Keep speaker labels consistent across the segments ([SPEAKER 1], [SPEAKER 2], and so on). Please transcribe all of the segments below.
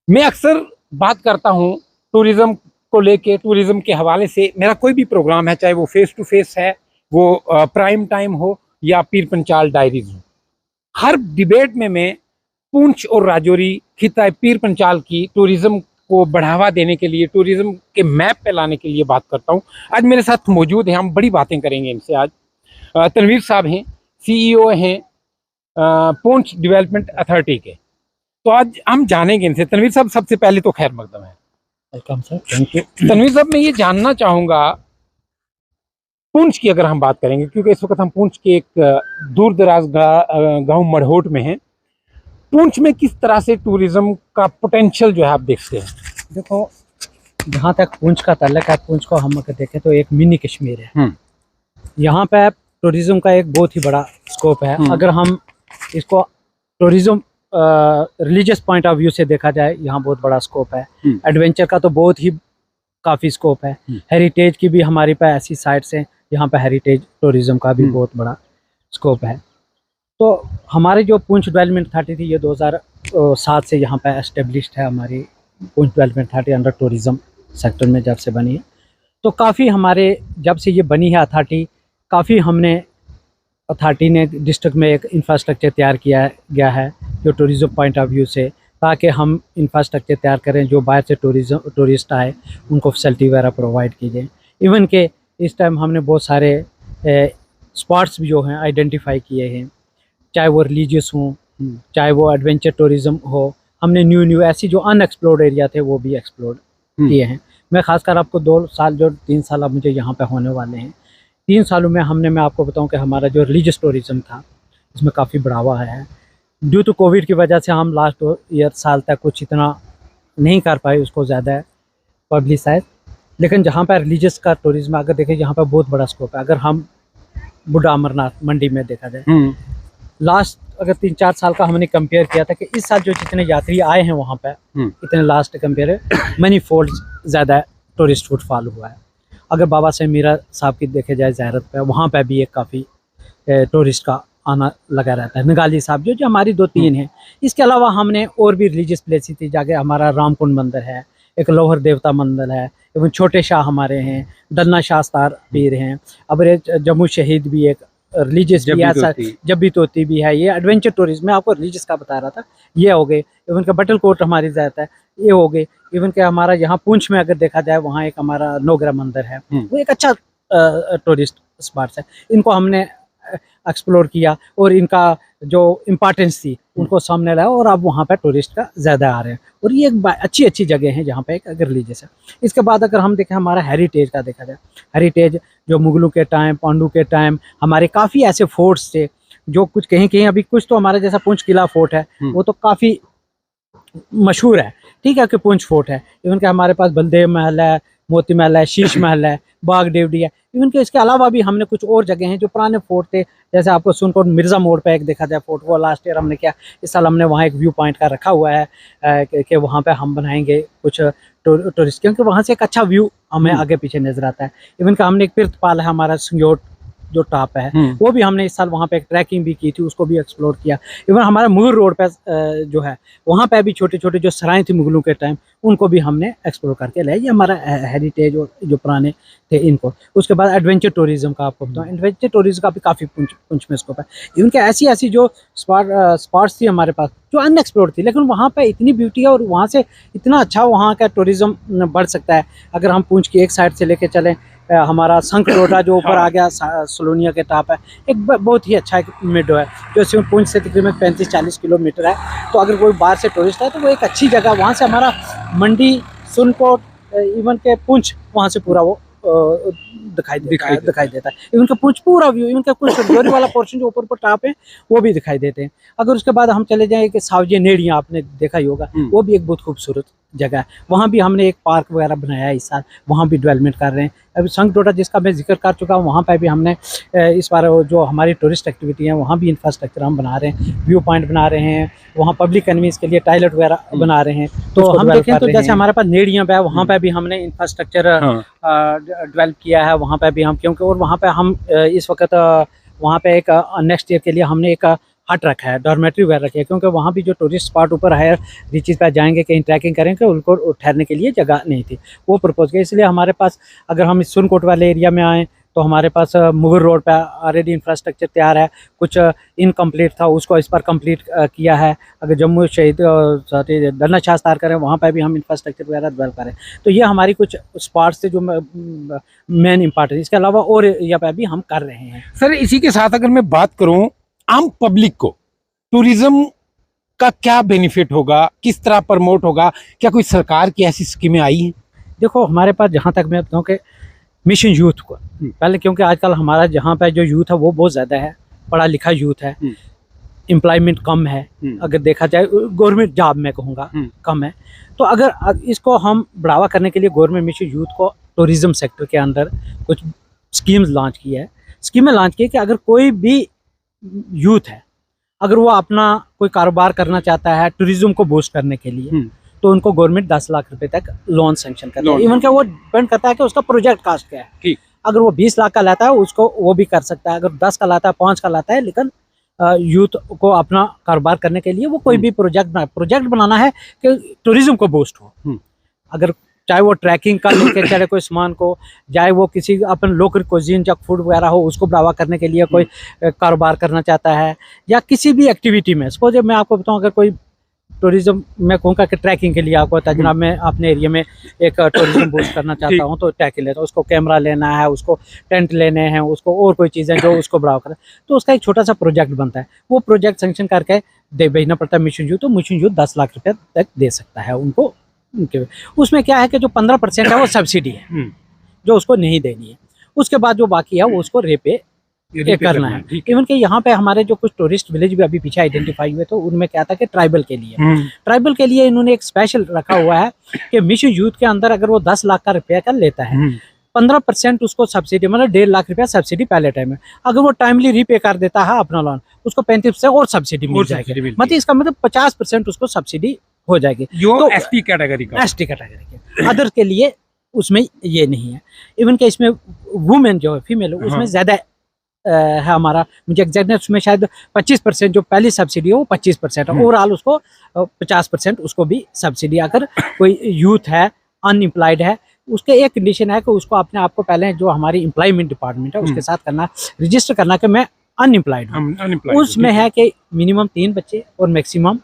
[SPEAKER 1] मैं अक्सर बात करता हूँ टूरिज्म को लेके, टूरिज्म के हवाले से मेरा कोई भी प्रोग्राम है, चाहे वो फेस टू फेस है, वो प्राइम टाइम हो या पीर पंचाल डायरीज हो। हर डिबेट में मैं पुंछ और राजौरी खिता पीर पंचाल की टूरिज्म को बढ़ावा देने के लिए, टूरिज्म के मैप पे लाने के लिए बात करता हूँ। आज मेरे साथ मौजूद हैं, हम बड़ी बातें करेंगे इनसे। आज तनवीर साहब हैं, सीईओ हैं पुंछ डेवलपमेंट अथॉरिटी के। तो आज हम जानेंगे इनसे। तनवीर साहब, सबसे पहले तो खैर मकदम है।
[SPEAKER 2] Welcome sir, thank you.
[SPEAKER 1] Tanveer sahab, मैं ये जानना चाहूँगा, पुंछ की अगर हम बात करेंगे, क्योंकि इस वक्त हम पुंछ के एक दूर दराज गांव मढ़ोट में हैं। पुंछ में किस तरह से टूरिज्म का पोटेंशियल जो है आप देखते हैं?
[SPEAKER 2] देखो, जहाँ तक पुंछ का ताल्लुक है, पुंछ को हम अगर देखें तो एक मिनी कश्मीर है। यहाँ पे टूरिज्म का एक बहुत ही बड़ा स्कोप है। अगर हम इसको tourism religious point of view से देखा जाए, यहाँ बहुत बड़ा स्कोप है। एडवेंचर का तो बहुत ही काफ़ी स्कोप है। हेरिटेज की भी हमारे पास ऐसी साइट्स हैं, यहाँ पे हेरिटेज टूरिज्म का भी बहुत बड़ा स्कोप है। तो हमारी जो पुंछ डेवलपमेंट अथॉरिटी थी, ये 2007 से यहाँ पे एस्टेब्लिश्ड है। हमारी Poonch development authority under tourism sector में जब से बनी है, तो काफ़ी हमारे जब से ये बनी है अथॉरिटी, काफ़ी हमने अथॉरिटी ने डिस्ट्रिक्ट में एक इंफ्रास्ट्रक्चर तैयार किया गया है जो टूरिज्म पॉइंट ऑफ व्यू से, ताकि हम इंफ्रास्ट्रक्चर तैयार करें जो बाहर से टूरिस्ट आए उनको फैसिलिटी वगैरह प्रोवाइड की जाए। इवन के इस टाइम हमने बहुत सारे स्पॉट्स भी जो हैं आइडेंटिफाई किए हैं, चाहे वो रिलीजियस हों, चाहे वो एडवेंचर टूरिज्म हो। हमने न्यू ऐसी जो अनएक्सप्लोर्ड एरिया थे वो भी एक्सप्लोर किए हैं। मैं खासकर आपको 2 साल जो 3 साल अब मुझे यहाँ पे होने वाले हैं, 3 सालों में हमने, मैं आपको बताऊं कि हमारा जो रिलीजियस टूरिज्म था इसमें काफ़ी बढ़ावा है। ड्यू टू कोविड की वजह से हम लास्ट 2 साल तक कुछ इतना नहीं कर पाए उसको ज़्यादा पब्लिसाइज, लेकिन जहाँ पर रिलीजियस का टूरिज्म अगर देखें, यहाँ पर बहुत बड़ा स्कोप है। अगर हम बुढ़ा अमरनाथ मंडी में देखा जाए, लास्ट अगर 3-4 साल का हमने कंपेयर किया था कि इस साल जो जितने यात्री आए हैं वहाँ पे, इतने लास्ट कंपेयर मनी फोल्ड ज़्यादा टूरिस्ट फुटफॉल हुआ है। अगर बाबा साहब मीरा साहब की देखे जाए ज़ियारत पे, वहाँ पे भी एक काफ़ी टूरिस्ट का आना लगा रहता है। नगाली साहब जो हमारी 2-3 हैं। इसके अलावा हमने और भी रिलीजियस प्लेसेस थी, जाके हमारा रामकुंड मंदिर है, एक लोहर देवता मंदिर है, एवं छोटे शाह हमारे हैं, डलना शास्तार पीर हैं। अब जम्मू शहीद भी एक रिलीजियस भी है, जब्बी तोती भी है। ये एडवेंचर टूरिज्म, मैं आपको रिलीजियस का बता रहा था, ये हो गए। इवन का बटल कोट हमारी ज़्यादा है, ये हो गए। इवन के हमारा यहाँ पुंछ में अगर देखा जाए, वहाँ एक हमारा नोगरा मंदिर है, वो एक अच्छा टूरिस्ट स्पॉट है। इनको हमने एक्सप्लोर किया और इनका जो इम्पोर्टेंस थी उनको सामने लाया, और अब वहाँ पे टूरिस्ट का ज़्यादा आ रहे हैं। और ये एक अच्छी जगह है जहाँ पे एक अगर रिलीजियस है। इसके बाद अगर हम देखें हमारा हेरिटेज का देखा जाए, हेरिटेज जो मुगलों के टाइम, पांडु के टाइम हमारे काफ़ी ऐसे फोर्ट्स थे जो कुछ कहीं अभी कुछ तो हमारा जैसा पुंछ किला फोर्ट है, वो तो काफ़ी मशहूर है, ठीक है, कि पुंछ फोर्ट है। इवन के हमारे पास बलदेव महल है, मोती महल है, शीश महल है, बाग देवडी है। इवन के इसके अलावा भी हमने कुछ और जगह हैं जो पुराने फोर्ट थे, जैसे आपको सुनकोट मिर्ज़ा मोड़ पे एक देखा जाए फोर्ट, वो लास्ट ईयर हमने किया। इस साल हमने वहाँ एक व्यू पॉइंट का रखा हुआ है कि वहाँ पे हम बनाएंगे कुछ टूरिस्ट, क्योंकि वहाँ से एक अच्छा व्यू हमें आगे पीछे नजर आता है। इवन का हमने एक पिरतपाल है हमारा संगोट जो टॉप है, वो भी हमने इस साल वहाँ पे एक ट्रैकिंग भी की थी, उसको भी एक्सप्लोर किया। इवन हमारा मुगल रोड पे जो है, वहाँ पे भी छोटे छोटे जो सराय थी मुगलों के टाइम, उनको भी हमने एक्सप्लोर करके लाया। ये हमारा हेरिटेज और जो पुराने थे इनको। उसके बाद एडवेंचर टूरिज्म का आपको बताऊँ, एडवेंचर टूरिज्म का भी काफ़ी पुंछ में स्कोप है। इवन के ऐसी जो स्पॉट्स थी हमारे पास जो अनएक्सप्लोर्ड थी, लेकिन वहाँ पे इतनी ब्यूटी है और वहाँ से इतना अच्छा वहाँ का टूरिज्म बढ़ सकता है। अगर हम पुंछ की एक साइड से लेके चलें, हमारा संख रोटा जो ऊपर आ गया सलोनिया के टॉप है, एक बहुत ही अच्छा एक मेडो है जो पुंछ से तकरीबन 35-40 किलोमीटर है। तो अगर कोई बाहर से टूरिस्ट है तो वो एक अच्छी जगह, वहाँ से हमारा मंडी, सुनकोट, इवन के पुंछ, वहाँ से पूरा वो दिखाई देता है। इवन का पुंछ पूरा व्यू, इवन का कुछ जोरी वाला पोर्शन जो ऊपर टॉप है वो भी दिखाई देते हैं। अगर उसके बाद हम चले जाएं कि सावजे नेड़ियाँ, आपने देखा ही होगा, वो भी एक बहुत खूबसूरत जगह है। वहाँ भी हमने एक पार्क वगैरह बनाया है इस साल, वहाँ भी डेवलपमेंट कर रहे हैं। अभी संख डोडा जिसका मैं जिक्र कर चुका हूँ, वहाँ पर भी हमने इस बार जो हमारी टूरिस्ट एक्टिविटी है वहाँ भी इंफ्रास्ट्रक्चर हम बना रहे हैं, व्यू पॉइंट बना रहे हैं, वहाँ पब्लिक कन्वीनियंस के लिए टॉयलेट वगैरह बना रहे हैं। तो हम देखें तो जैसे हमारे पास नेड़ियाँ है, वहाँ पर भी हमने इंफ्रास्ट्रक्चर डेवलप किया है। वहाँ पे भी हम, क्योंकि और वहाँ पे हम इस वक्त वहाँ पे एक नेक्स्ट ईयर के लिए हमने एक हट रखा है, डॉर्मेट्री वगैरह रखी है, क्योंकि वहाँ भी जो टूरिस्ट स्पॉट ऊपर हायर रीचेस पे जाएंगे, कहीं ट्रैकिंग करेंगे, उनको ठहरने के लिए जगह नहीं थी, वो प्रपोज किया। इसलिए हमारे पास, अगर हम इस सुनकोट वाले एरिया में आएँ तो हमारे पास मुगल रोड पे ऑलरेडी इंफ्रास्ट्रक्चर तैयार है, कुछ इनकम्प्लीट था उसको इस पर कंप्लीट किया है। अगर जम्मू शहीद डलना शास्तार करें, वहाँ पर भी हम इंफ्रास्ट्रक्चर वगैरह डेवलप करें। तो ये हमारी कुछ स्पॉट्स से जो मेन इंपॉर्टेंट, इसके अलावा और एरिया पर भी हम कर रहे हैं।
[SPEAKER 1] सर, इसी के साथ अगर मैं बात करूं, आम पब्लिक को टूरिज्म का क्या बेनिफिट होगा, किस तरह प्रमोट होगा, क्या कोई सरकार की ऐसी स्कीमें आई हैं?
[SPEAKER 2] देखो, हमारे पास जहाँ तक मैं बताऊँ कि मिशन यूथ को पहले, क्योंकि आजकल हमारा जहाँ पे जो यूथ है वो बहुत ज़्यादा है, पढ़ा लिखा यूथ है, एम्प्लॉयमेंट कम है, अगर देखा जाए गवर्नमेंट जॉब में कहूँगा कम है। तो अगर इसको हम बढ़ावा करने के लिए गवर्नमेंट मिशन यूथ को टूरिज्म सेक्टर के अंदर कुछ स्कीमें लॉन्च की है कि अगर कोई भी यूथ है, अगर वो अपना कोई कारोबार करना चाहता है टूरिज्म को बूस्ट करने के लिए, तो उनको गवर्नमेंट 10 लाख रुपए तक लोन सैंक्शन करता है। इवन क्या वो डिपेंड करता है कि उसका प्रोजेक्ट कास्ट क्या है। अगर वो 20 लाख का लाता है उसको वो भी कर सकता है, अगर 10 का लाता है, 5 का लाता है, लेकिन यूथ को अपना कारोबार करने के लिए वो कोई भी प्रोजेक्ट बनाना है कि टूरिज्म को बूस्ट हो। अगर चाहे वो ट्रैकिंग का लेके चले कोई सामान को, चाहे वो किसी अपन लोकल कुजीन या फूड वगैरह हो उसको बढ़ावा करने के लिए कोई कारोबार करना चाहता है, या किसी भी एक्टिविटी में। सपोज मैं आपको बताऊं, अगर कोई टूरिज्म मैं कहूँगा कि ट्रैकिंग के लिए आपको जनाब मैं अपने एरिया में एक टूरिज्म बूस्ट करना चाहता हूँ, तो ट्रैकिंग लेता हूँ, उसको कैमरा लेना है, उसको टेंट लेने हैं, उसको और कोई चीज़ें जो उसको बढ़ावा करें, तो उसका एक छोटा सा प्रोजेक्ट बनता है। वो प्रोजेक्ट सेंक्शन करके दे भेजना पड़ता है मिशन यूथ, तो मिशन यूथ 10 लाख रुपये तक दे सकता है उनको। उसमें क्या है कि जो 15% है वो सब्सिडी है जो उसको नहीं देनी है, उसके बाद जो बाकी है वो उसको रेपे करना है। इवन कि यहाँ पे हमारे जो कुछ टूरिस्ट विलेज भी अभी पीछे आइडेंटिफाई हुए, तो उनमें क्या था कि ट्राइबल के लिए इन्होंने एक स्पेशल रखा हुआ है कि मिशन यूथ के अंदर अगर वो 10 लाख का रुपया का लेता है, 15% उसको सब्सिडी, मतलब 1.5 लाख रुपया सब्सिडी पहले टाइम में, अगर वो टाइमली रीपे कर देता है अपना लोन, उसको 35% और सब्सिडी मिल जाएगी। मतलब इसका मतलब 50% उसको सब्सिडी हो जाएगी,
[SPEAKER 1] जो एसटी कैटेगरी
[SPEAKER 2] के। अदर के लिए उसमें ये नहीं है। इवन के इसमें वुमेन जो है, फीमेल, उसमें ज्यादा है हमारा, मुझे एग्जैक्ट उसमें शायद 25% जो पहली सब्सिडी है वो 25% है, ओवरऑल उसको 50% उसको भी सब्सिडी। अगर कोई यूथ है, अनएम्प्लॉयड है, उसके एक कंडीशन है कि उसको अपने आप को पहले जो हमारी एम्प्लॉयमेंट डिपार्टमेंट है उसके साथ करना, रजिस्टर करना कि मैं अनएम्प्लॉयड हूँ। उसमें है कि मिनिमम 3 बच्चे और मैक्सिमम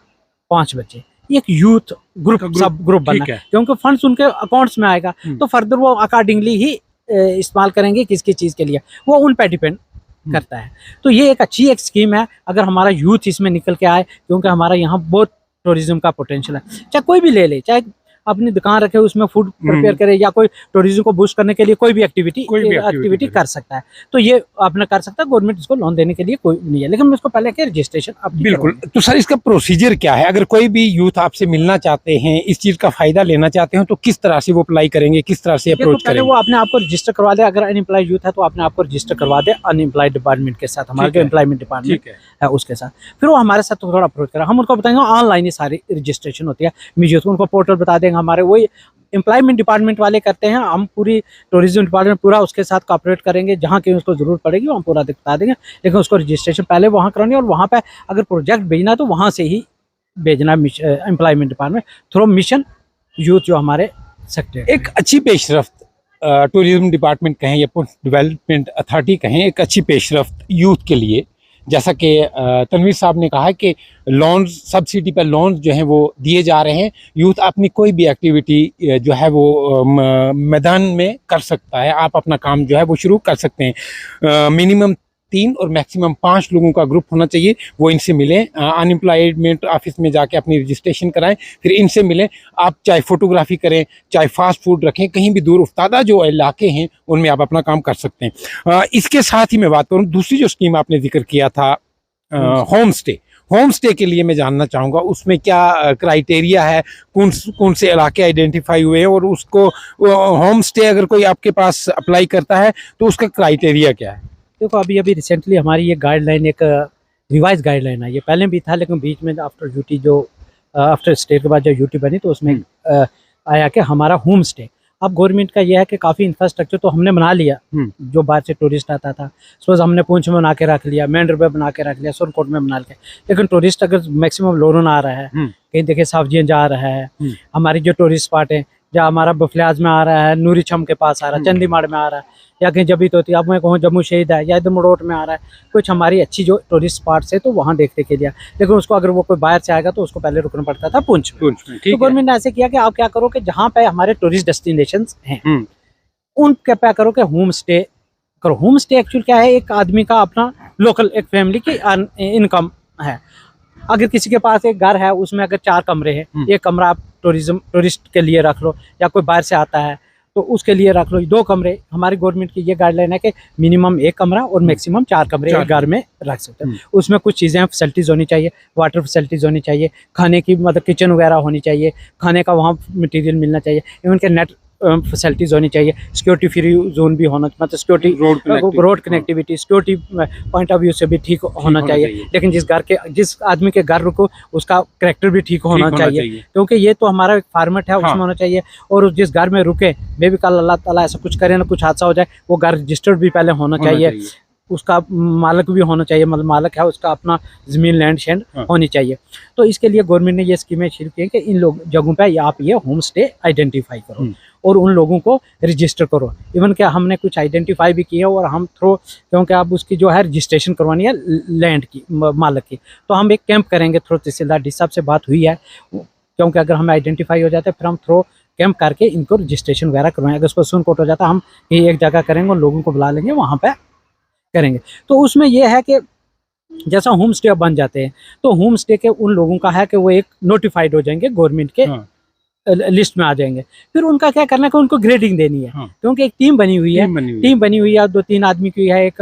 [SPEAKER 2] 5 बच्चे, एक यूथ सब ग्रुप बनना, क्योंकि फंड्स उनके अकाउंट्स में आएगा, तो फर्दर वो अकॉर्डिंगली ही इस्तेमाल करेंगे किसकी चीज़ के लिए, वो उन पर डिपेंड करता है। तो ये एक अच्छी एक स्कीम है अगर हमारा यूथ इसमें निकल के आए, क्योंकि हमारा यहाँ बहुत टूरिज्म का पोटेंशियल है। चाहे कोई भी ले ले, चाहे अपनी दुकान रखे उसमें फूड प्रिपेयर करे, या कोई टूरिज्म को बूस्ट करने के लिए कोई भी एक्टिविटी कर सकता है, तो ये अपना कर सकता है। गवर्नमेंट इसको लोन देने के लिए कोई नहीं है, लेकिन उसको पहले के रजिस्ट्रेशन
[SPEAKER 1] बिल्कुल। तो सर, इसका प्रोसीजर क्या है? अगर कोई भी यूथ आपसे मिलना चाहते हैं, इस चीज का फायदा लेना चाहते हैं, तो किस तरह से वो अप्लाई करेंगे, किस तरह से अप्रोच करेंगे?
[SPEAKER 2] वो अपने आप को रजिस्टर करवा दे। अगर अनएम्प्लॉयड यूथ है तो अपने आप को रजिस्टर करवा दे अनएम्प्लॉयड डिपार्टमेंट के साथ, हमारे जो एम्प्लॉयमेंट डिपार्टमेंट है उसके साथ, फिर वो हमारे साथ थोड़ा अप्रोच करें। हम उनको बताएंगे ऑनलाइन ही सारी रजिस्ट्रेशन होती है, म्यूजियम उनको पोर्टल बता देंगे, हमारे वही एम्प्लॉयमेंट डिपार्टमेंट वाले करते हैं, हम पूरी टूरिज्म डिपार्टमेंट पूरा उसके साथ कोऑपरेट करेंगे, जहाँ की उसको जरूरत पड़ेगी हम पूरा बता देंगे, लेकिन उसको रजिस्ट्रेशन पहले वहाँ करानी, और वहाँ पे अगर प्रोजेक्ट भेजना तो वहाँ से ही भेजना employment department through mission youth जो हमारे सेक्टर।
[SPEAKER 1] एक अच्छी पेशरफ्त टूरिज्म डिपार्टमेंट कहें या डेवलपमेंट अथॉरिटी कहें, एक अच्छी पेशरफ्त यूथ के लिए, जैसा कि तनवीर साहब ने कहा कि लोन्स, सब्सिडी पर लोन्स जो हैं वो दिए जा रहे हैं। यूथ अपनी कोई भी एक्टिविटी जो है वो मैदान में कर सकता है, आप अपना काम जो है वो शुरू कर सकते हैं। मिनिमम 3 और मैक्सिमम 5 लोगों का ग्रुप होना चाहिए। वो इनसे मिलें, अनएम्प्लॉयमेंट ऑफिस में जाके अपनी रजिस्ट्रेशन कराएं, फिर इनसे मिलें। आप चाहे फोटोग्राफी करें, चाहे फास्ट फूड रखें, कहीं भी दूर उफ्तादा जो इलाके हैं उनमें आप अपना काम कर सकते हैं। इसके साथ ही मैं बात करूँ, दूसरी जो स्कीम आपने जिक्र किया था होम स्टे के लिए मैं जानना चाहूँगा उसमें क्या क्राइटेरिया है, कौन से इलाके आइडेंटिफाई हुए हैं, और उसको होम स्टे अगर कोई आपके पास अप्लाई करता है तो उसका क्राइटेरिया क्या है?
[SPEAKER 2] देखो, अभी रिसेंटली हमारी ये गाइडलाइन एक रिवाइज गाइडलाइन है, ये पहले भी था लेकिन बीच में आफ्टर यूटी जो आफ्टर स्टे के बाद जो यूटी बनी तो उसमें आया कि हमारा होम स्टे अब गवर्नमेंट का यह है कि काफ़ी इंफ्रास्ट्रक्चर तो हमने बना लिया, जो बाहर से टूरिस्ट आता था सपोज हमने पूंछ में बना के रख लिया, मेंढर में बना के रख लिया, सोनकोट में बना के, लेकिन टूरिस्ट अगर मैक्सिमम लोरन आ रहा है, कहीं देखिए सावजियाँ जा रहा है, हमारी जो टूरिस्ट स्पॉट है जहाँ हमारा बफलियाज में आ रहा है, नूरी छम के पास आ रहा है, चंदीमाड़ में आ रहा है, या कहीं जबी तोती, अब मैं कहूँ जम्मू शहीद है, या इधर मड़ोट में आ रहा है, कुछ हमारी अच्छी जो टूरिस्ट स्पॉट्स है तो वहाँ देखने के लिए, लेकिन उसको अगर वो कोई बाहर से आएगा तो उसको पहले रुकना पड़ता था पुंछ में। तो गवर्नमेंट ने ऐसे किया कि आप क्या करो कि जहाँ पे हमारे टूरिस्ट डेस्टिनेशन हैं उनके क्या करो कि होम स्टे करो। होम स्टे एक्चुअली क्या है, एक आदमी का अपना लोकल एक फैमिली की इनकम है। अगर किसी के पास एक घर है उसमें अगर 4 कमरे हैं, एक कमरा आप टूरिस्ट के लिए रख लो, या कोई बाहर से आता है तो उसके लिए रख लो 2 कमरे। हमारी गवर्नमेंट की ये गाइडलाइन है कि मिनिमम 1 कमरा और मैक्सिमम 4 कमरे एक घर में रख सकते हैं। उसमें कुछ चीज़ें फैसिलिटीज़ होनी चाहिए, वाटर फैसिलिटीज़ होनी चाहिए, खाने की मतलब किचन वगैरह होनी चाहिए, खाने का वहाँ मटेरियल मिलना चाहिए, इवन के नेट फैसिलिटीज़ होनी चाहिए, सिक्योरिटी फ्री जोन भी होना, मतलब security road connectivity security point of view से भी ठीक होना चाहिए। लेकिन जिस आदमी के घर रुको उसका कैरेक्टर भी ठीक होना चाहिए, क्योंकि ये तो हमारा एक फॉर्मेट है, उसमें होना चाहिए। और जिस घर में रुके मे भी कल अल्लाह ताला ऐसा कुछ करे ना, कुछ हादसा हो जाए, वो घर रजिस्टर्ड भी पहले होना चाहिए, उसका मालिक भी होना चाहिए, मतलब मालिक है उसका अपना ज़मीन लैंड शेंड होनी चाहिए। तो इसके लिए गवर्नमेंट ने ये स्कीमें शुरू की हैं कि इन लोग जगहों पे आप ये होम स्टे आइडेंटिफाई करो और उन लोगों को रजिस्टर करो। इवन क्या हमने कुछ आइडेंटिफाई भी किया और हम थ्रो, क्योंकि अब उसकी जो है रजिस्ट्रेशन करवानी है लैंड की मालिक की, तो हम एक कैंप करेंगे थ्रो तहसीलदार डी साहब से बात हुई है, क्योंकि अगर हमें आइडेंटिफाई हो जाता है फिर हम थ्रो कैंप करके इनको रजिस्ट्रेशन वगैरह करवाएंगे। अगर उसको सुनकोट हो जाता है हम कहीं एक जगह करेंगे और लोगों को बुला लेंगे वहाँ पर करेंगे। तो उसमें यह है कि जैसा होम स्टे बन जाते हैं तो होम स्टे के उन लोगों का है कि वो एक नोटिफाइड हो जाएंगे, गवर्नमेंट के लिस्ट में आ जाएंगे। फिर उनका क्या करना है कि उनको ग्रेडिंग देनी है, क्योंकि एक टीम बनी हुई है, टीम बनी हुई है 2-3 आदमी की है, एक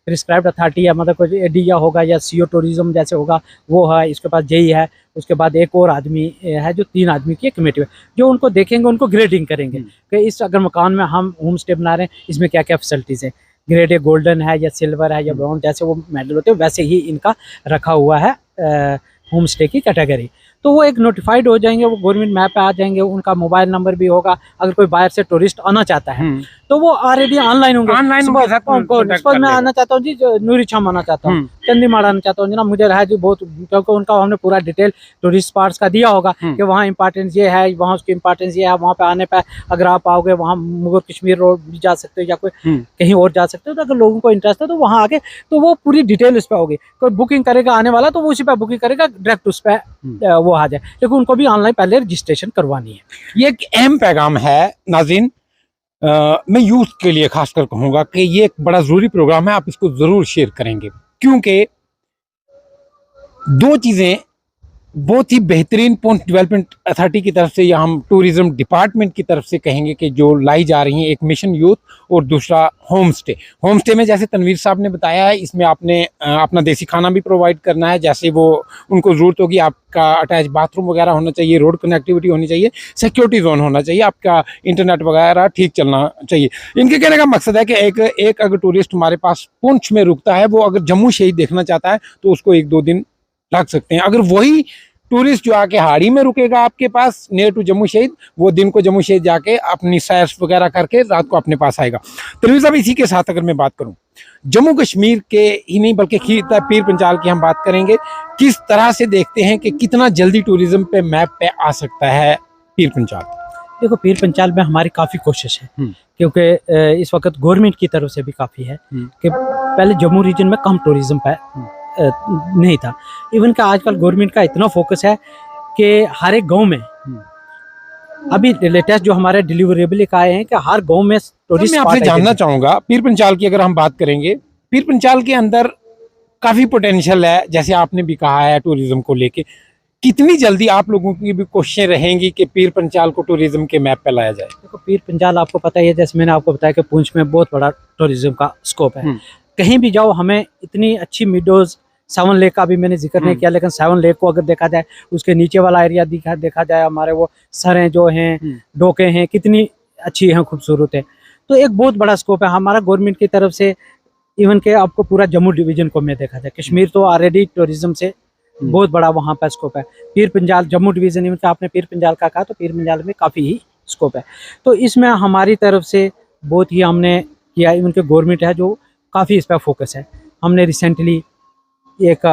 [SPEAKER 2] प्रिस्क्राइब्ड अथॉरिटी है, मतलब कोई एडिया होगा या सीओ टूरिज्म जैसे होगा वो है, इसके पास जेई है, उसके बाद एक और आदमी है जो 3 आदमी की कमेटी है जो उनको देखेंगे, उनको ग्रेडिंग करेंगे कि इस अगर मकान में हम होम स्टे बना रहे हैं इसमें क्या क्या फैसिलिटीज़ है, ग्रेड ए गोल्डन है या सिल्वर है या ब्राउन, जैसे वो मेडल होते हैं वैसे ही इनका रखा हुआ है होम स्टे की कैटेगरी। तो वो एक नोटिफाइड हो जाएंगे, वो गवर्नमेंट मैप पे आ जाएंगे, उनका मोबाइल नंबर भी होगा। अगर कोई बाहर से टूरिस्ट आना चाहता है तो वो ऑलरेडी ऑनलाइन होंगे। सपोज मैं आना चाहता हूँ जी, नूरी छम आना चाहता हूँ, चंदीमाड़ आना चाहता हूँ, जनाब मुझे रहा जी बहुत, क्योंकि उनका हमने पूरा डिटेल टूरिस्ट स्पॉट्स का दिया होगा कि वहाँ इंपॉर्टेंस ये है, वहाँ उसकी इंपॉर्टेंस ये है, वहाँ पे आने पर अगर आप आओगे वहाँ मुगल कश्मीर रोड भी जा सकते हो या कोई कहीं और जा सकते हो। तो अगर लोगों को इंटरेस्ट है तो वहाँ आके तो वो पूरी डिटेल उस पर होगी। कोई बुकिंग करेगा आने वाला तो वो उसी पर बुकिंग करेगा, डायरेक्ट उस पर वो आ जाए, लेकिन उनको भी ऑनलाइन पहले रजिस्ट्रेशन करवानी है।
[SPEAKER 1] ये एक अहम पैगाम है नाज़रीन, मैं यूथ के लिए खासकर कहूँगा कि ये एक बड़ा ज़रूरी प्रोग्राम है, आप इसको ज़रूर शेयर करेंगे, क्योंकि 2 चीज़ें बहुत ही बेहतरीन पुंछ डेवलपमेंट अथॉरिटी की तरफ से या हम टूरिज़्म डिपार्टमेंट की तरफ से कहेंगे कि जो लाई जा रही हैं, एक मिशन यूथ और दूसरा होम स्टे। होम स्टे में जैसे तनवीर साहब ने बताया है, इसमें आपने अपना देसी खाना भी प्रोवाइड करना है, जैसे वो उनको ज़रूरत होगी, आपका अटैच बाथरूम वगैरह होना चाहिए, रोड कनेक्टिविटी होनी चाहिए, सिक्योरिटी जोन होना चाहिए, आपका इंटरनेट वगैरह ठीक चलना चाहिए। इनके कहने का मकसद है कि एक अगर टूरिस्ट हमारे पास पुंछ में रुकता है, वो अगर जम्मू शहीद देखना चाहता है तो उसको 1-2 दिन लग सकते हैं। अगर वही टूरिस्ट जो आके हाड़ी में रुकेगा आपके पास नियर टू जम्मू शहीद, वो दिन को जम्मू शहीद जाके अपनी सैर वगैरह करके रात को अपने पास आएगा। तनवीर साहब, इसी के साथ अगर मैं बात करूं जम्मू कश्मीर के ही नहीं बल्कि पीर पंचाल की हम बात करेंगे, किस तरह से देखते हैं कि कितना जल्दी टूरिज्म पे मैप पे आ सकता है पीर पंचाल?
[SPEAKER 2] देखो, पीर पंचाल में हमारी काफ़ी कोशिश है, क्योंकि इस वक्त गवर्नमेंट की तरफ से भी काफ़ी है कि पहले जम्मू रीजन में कम टूरिज्म पे नहीं था। इवन का आजकल गवर्नमेंट का इतना फोकस है कि हर एक गांव में अभी लेटेस्ट जो हमारे डिलीवरेबल आए हैं कि हर गांव में टूरिस्ट।
[SPEAKER 1] मैं आपसे जानना चाहूँगा, पीर पंचाल की अगर हम बात करेंगे, पीर पंचाल के अंदर काफ़ी पोटेंशियल है, जैसे आपने भी कहा है टूरिज्म को लेके, कितनी जल्दी आप लोगों की भी कोशिशें रहेंगी कि पीर पंचाल को टूरिज्म के मैप पे लाया जाए?
[SPEAKER 2] देखो, पीर पंचाल आपको पता ही है, जैसे मैंने आपको बताया कि पुंछ में बहुत बड़ा टूरिज्म का स्कोप है। कहीं भी जाओ हमें इतनी अच्छी मीडोज, 7 लेक का भी मैंने जिक्र नहीं किया, लेकिन 7 लेक को अगर देखा जाए, उसके नीचे वाला एरिया देखा जाए, हमारे वो सरें जो हैं, डोके हैं, कितनी अच्छी हैं, खूबसूरत है। तो एक बहुत बड़ा स्कोप है हमारा गवर्नमेंट की तरफ से। इवन के आपको पूरा जम्मू डिवीजन को में देखा जाए, कश्मीर तो ऑलरेडी टूरिज्म से बहुत बड़ा वहाँ पर स्कोप है। पीर पंजाल जम्मू डिवीजन, इवन आपने पीर पंजाल का कहा तो पीर पंजाल में काफ़ी ही स्कोप है। तो इसमें हमारी तरफ से बहुत ही हमने किया, इवन के गवर्नमेंट है जो काफ़ी इस पर फोकस है। हमने रिसेंटली एक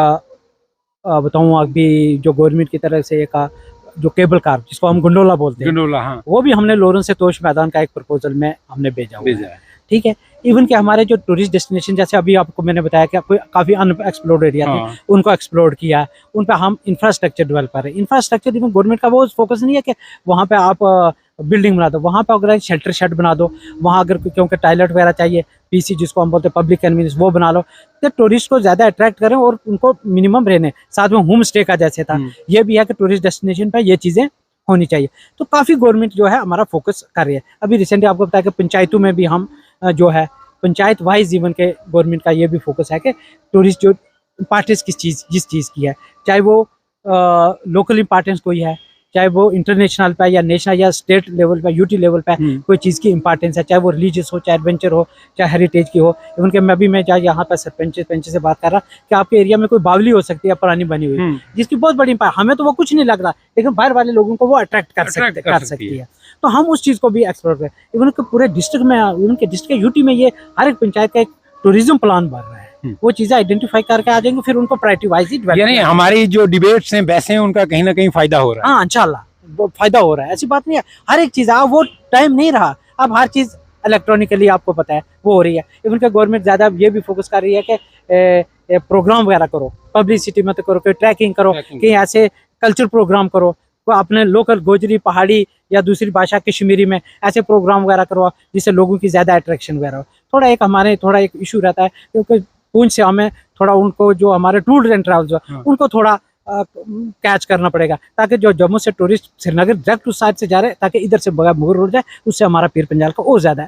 [SPEAKER 2] बताऊँ अभी जो गवर्नमेंट की तरफ से एक जो केबल कार जिसको हम गंडोला बोलते हैं,
[SPEAKER 1] गंडोला, हाँ,
[SPEAKER 2] वो भी हमने लॉरेंस से तोश मैदान का एक प्रपोजल में हमने भेजा हुआ है। ठीक है, इवन कि हमारे जो टूरिस्ट डेस्टिनेशन जैसे अभी आपको मैंने बताया कि कोई काफ़ी अनएक्सप्लोर्ड एरिया थे,
[SPEAKER 1] हाँ,
[SPEAKER 2] उनको एक्सप्लोर किया, उन पे हम इंफ्रास्ट्रक्चर डेवलप कर रहे हैं। इंफ्रास्ट्रक्चर इवन गवर्नमेंट का वो फोकस नहीं है कि वहाँ पे आप बिल्डिंग बना दो, वहाँ पे अगर शेल्टर शेड बना दो, वहाँ अगर क्योंकि टॉयलेट वगैरह चाहिए, पीसी जिसको हम बोलते हैं पब्लिक कन्वीनियंस, वो बना लो, तो टूरिस्ट को ज़्यादा अट्रैक्ट करें और उनको मिनिमम रहने, साथ में होम स्टे का जैसे था, ये भी है कि टूरिस्ट डेस्टिनेशन पर ये चीज़ें होनी चाहिए। तो काफ़ी गवर्नमेंट जो है हमारा फोकस कर रही है। अभी रिसेंटली आपको बताया कि पंचायतों में भी हम जो है पंचायत वाइज जीवन के गवर्नमेंट का ये भी फोकस है कि टूरिस्ट जो इम्पॉर्टेंस जिस चीज़ की है, चाहे वो लोकल इम्पॉर्टेंस कोई है, चाहे वो इंटरनेशनल पे या नेशनल या स्टेट लेवल पे, यूटी लेवल पे कोई चीज़ की इंपॉर्टेंस है, चाहे वो रिलीजियस हो, चाहे एडवेंचर हो, चाहे हेरिटेज की हो। इवन कि मैं चाहे यहाँ पर सरपंच से बात कर रहा कि आपके एरिया में कोई बावली हो सकती है पुरानी बनी हुई, जिसकी बहुत बड़ी हमें तो वो कुछ नहीं लग रहा, लेकिन बाहर वाले लोगों को वो अट्रैक्ट कर सकती है। तो हम उस चीज़ को भी एक्सप्लोर करें। इवन कि पूरे डिस्ट्रिक्ट में, इवन के डिस्ट्रिक्ट यूटी में ये हर एक पंचायत का एक टूरिज्म प्लान बन रहा है। वो चीज़ें आइडेंटिफाई करके आ जाएंगे, फिर उनको प्रायोरिटी वाइज ही डेवलप,
[SPEAKER 1] यानी हमारी जो डिबेट्स हैं वैसे हैं, उनका कहीं ना कहीं फायदा हो रहा है।
[SPEAKER 2] हाँ इंशाल्लाह फायदा हो रहा है, ऐसी बात नहीं है। हर एक चीज़, अब वो टाइम नहीं रहा, अब हर चीज़ इलेक्ट्रॉनिकली आपको पता है वो हो रही है। इवन कि गवर्नमेंट ज़्यादा ये भी फोकस कर रही है कि प्रोग्राम वगैरह करो, पब्लिसिटी मत करो, कोई ट्रैकिंग करो, कि ऐसे कल्चर प्रोग्राम करो, कोई अपने लोकल गोजरी, पहाड़ी या दूसरी भाषा कश्मीरी में ऐसे प्रोग्राम वगैरह करो जिससे लोगों की ज़्यादा अट्रैक्शन वगैरह हो। थोड़ा एक हमारे थोड़ा एक इशू रहता है क्योंकि पूंछ से हमें थोड़ा उनको जो हमारे टूर एंड ट्रैवल जो उनको थोड़ा कैच करना पड़ेगा, ताकि जो जम्मू से टूरिस्ट श्रीनगर डायरेक्ट उस साइड से जा रहे हैं, ताकि इधर से मुगल रोड जाए, उससे हमारा पीर पंजाल का और ज़्यादा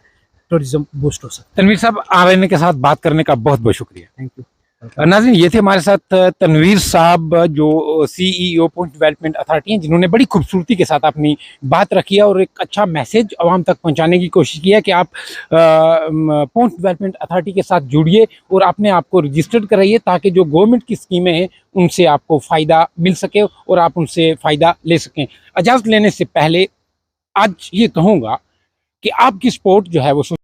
[SPEAKER 2] टूरिज्म बूस्ट हो सकता है।
[SPEAKER 1] तनवीर साहब, आरएनए के साथ बात करने का बहुत बहुत शुक्रिया।
[SPEAKER 2] Thank you.
[SPEAKER 1] नाज़रीन, ये थे हमारे साथ तनवीर साहब जो सीईओ पॉइंट डेवलपमेंट अथॉरिटी हैं, जिन्होंने बड़ी खूबसूरती के साथ अपनी बात रखी है और एक अच्छा मैसेज आवाम तक पहुंचाने की कोशिश की है कि आप पॉइंट डेवलपमेंट अथॉरिटी के साथ जुड़िए और अपने आप को रजिस्टर्ड कराइए, ताकि जो गवर्नमेंट की स्कीमें हैं उनसे आपको फ़ायदा मिल सके और आप उनसे फ़ायदा ले सकें। इजाज़त लेने से पहले आज ये कहूँगा कि आपकी सपोर्ट जो है वो